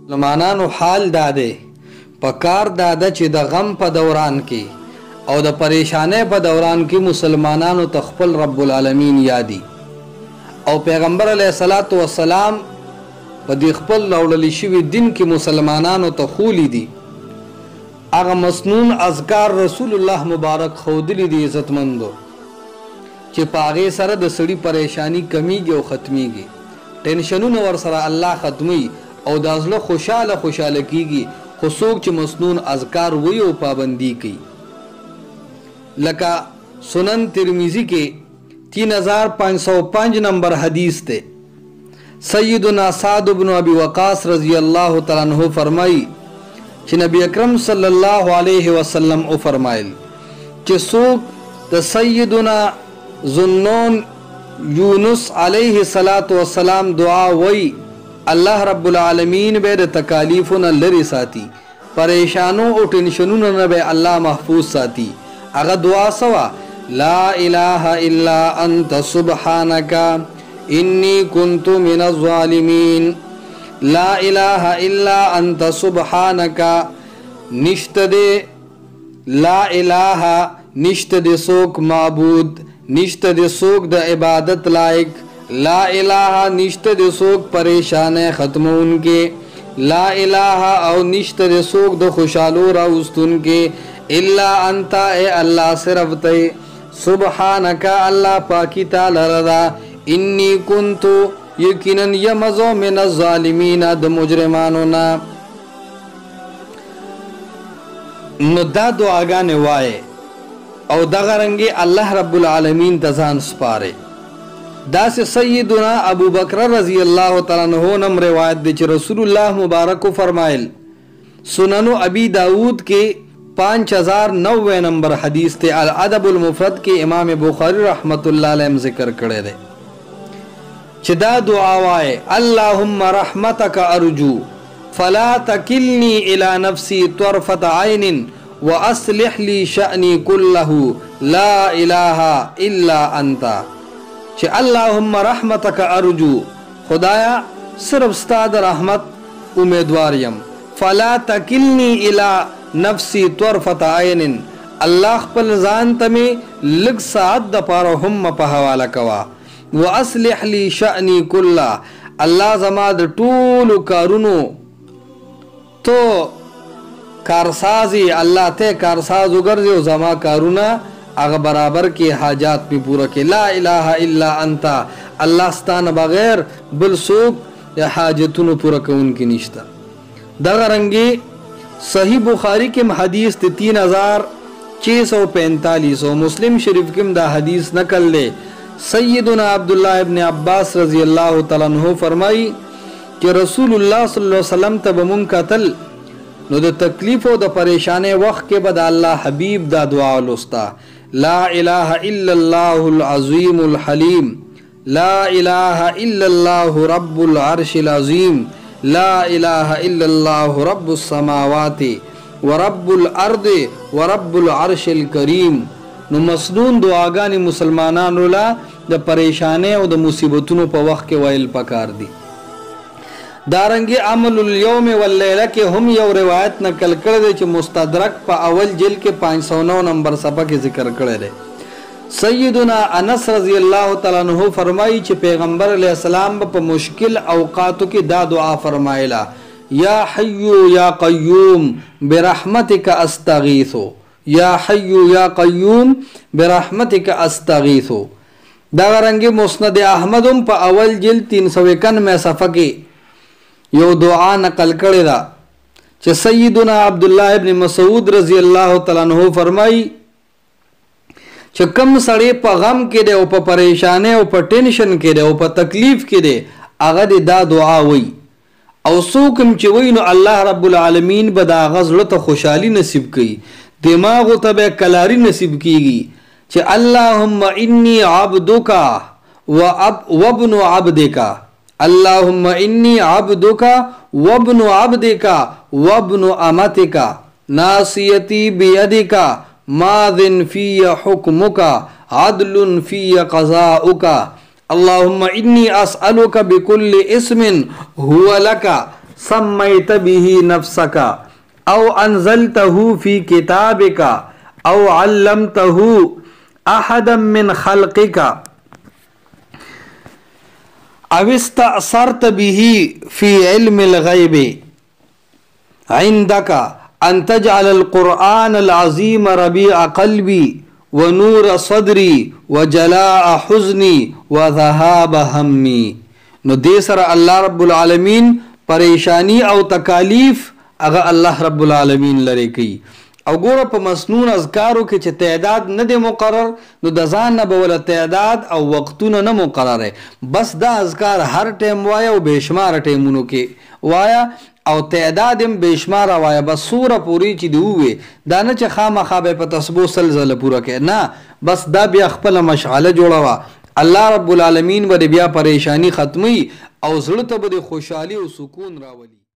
مسلمانانو حال داده پکار داده چې د غم په دوران کې او د پریشانه په دوران کې مسلمانانو تخپل رب العالمین یادي او پیغمبر علیه الصلاۃ والسلام په دې خپل راوړل شوی دین کې مسلمانانو ته خولی دي هغه مسنون اذکار رسول الله مبارک خودلی دي عزتمندو چې پاغه سره د سړي پریشانی کمیږي او ختميږي ټینشنونه ور سره الله ختمي او د ازله خوشاله کیږي خو څوک چې مسنون اذکار وی او پابندي کوي لکه سنن ترمذی کې 3505 نمبر حدیث ته سیدنا سعد بن ابی وقاص رضی اللہ تعالی عنہ فرمائی چې نبی اکرم صلی الله علیه وسلم او فرمایل چې څوک د سیدنا ذنون یونس علیه الصلاۃ والسلام دعا وی الله رب العالمین به د تکالیفونه لري ساتي پریشانو او ټینشنونو نه به الله محفوظ ساتي هغه دعا سوا لا اله الا انت سبحانك انی کنت من الظالمین لا اله الا انت سبحانك نشته دے لا الہ نشته دے سوک معبود نشته دے سوک د عبادت لائق لا الہ نشته دے سوک پریشان ختمون کے لا الہ او نشته دے سوک د خوشالو راوستون کے الا انتا اے اللہ صرف تے سبحانک اللہ پاکی تعالی رضا انی کنتو یقیناً یمزو من الظالمین د مجرمانونا نو دا دعاگانے وائے او دا غرنگی اللہ رب العالمین تزان سپارے دا سے سیدنا ابو بکر رضی اللہ تعالیٰ عنہ نم روایت دے چھ رسول اللہ مبارک فرمائل سنن ابی داود کے 5090 نمبر حدیث تے الادب المفرد کے امام بخاری رحمت اللہ علیہ ذکر کرے دے چھ دا دعا وائے اللہم رحمتک ارجو فلا تکلنی الى نفسی طرفت عین واصلح لی شأنی کلہ لا الہ الا انتا چې اللهم رحمتک ارجو خدایا صرف ستاد رحمت امیدوار یم فلا تکلنی الی نفسی طرفت عین الله خپل ځان ته می لږ ساعت د پاره هم په حواله کوا واصلح لی شأنی کله الله زما د ټولو کارونو تو کارسازی الله ته کارساز وګرځي او زما کارونه اگر برابر کی حاجات پی پورا کی لا الہ الا انتا اللہ ستان بغیر بل سوک یا حاجتون پورا کون کی نشتا دغه رنگی صحیح بخاری کے حدیث 3645 و مسلم شریف کے دا حدیث نقل لے سیدنا عبداللہ ابن عباس رضی اللہ تعالیٰ عنہ فرمائی کہ رسول اللہ صلی اللہ علیہ وسلم تب من قتل نو دا تکلیف و دا پریشانے وقت کے بعد اللہ حبیب دا دعا لستا لا الہ الا اللہ العظیم الحلیم لا الہ الا اللہ رب العرش العظیم لا الہ الا اللہ رب السماوات ورب الارض ورب العرش الکریم نو مسنون دعاگانی مسلمانانو لا دا پریشانے و دا مصیبتونو پا وقت کے وائل پکار دی دارنگی عمل اليوم واللیلہ کے ہم یو روایت نقل کردے چھ مستدرک پا اول جل کے 509 نمبر صفحہ کے ذکر کردے سیدنا انس رضی اللہ تعالیٰ عنہ فرمائی چھ پیغمبر علیہ السلام پا مشکل اوقاتو کی دا دعا فرمائلا یا حیو یا قیوم برحمتک استغیثو یا حیو یا قیوم برحمتک استغیثو دارنگی مسند احمدم پا اول جل 391 صفحہ کے یو دعا نقل کرے دا کہ سیدنا عبداللہ ابن مسعود رضی اللہ تعالیٰ عنہ فرمائی کہ کم سڑے پا غم کے دے او پا پریشانے او پا ٹینشن کے دے او پا تکلیف کے دے اغد دا دعا وی او سوکم چوئی نو اللہ رب العالمین بدا غزلت خوشحالی نصیب کی دماغو تب کلاری نصیب کی گی کہ اللہم انی عبدکا وابن عبدکا اللہم انی عبدکا وابن عبدکا وابن امتکا ناسیتی بیدکا ماذن فی حکمکا عدل فی قضاؤکا اللہم انی اسألک بکل اسم ہوا لکا سمیت به نفسک او انزلته فی کتابک او علمته احدا من خلقک او استأثرت به فی علم الغیب عندک ان تجعل القرآن العظیم ربیع قلبی ونور صدری وجلاء حزنی وذهاب همي. نو دې سره الله رب العالمین پریشانی او تکالیف هغه الله رب العالمین لري کوي. او ګوره په مسنون اذکارو کې چې تعداد نه دی مقرر نو د ځان نه به ولا تعداد او وختونه نه مقرره، بس دا اذکار هر ټیم وایا او بېشماره ټیمونو کې وایا او تعداد هم بېشماره وایا، بس سوره پوری چې دی ووې دا نه چې خامخا به په تسبو سلزله پوره کې نه، بس دا بیا خپله مشعله جوړوه. الله رب العالمین به بیا پریشانی ختمی او زړه ته به د خوشحالي او سکون راولي.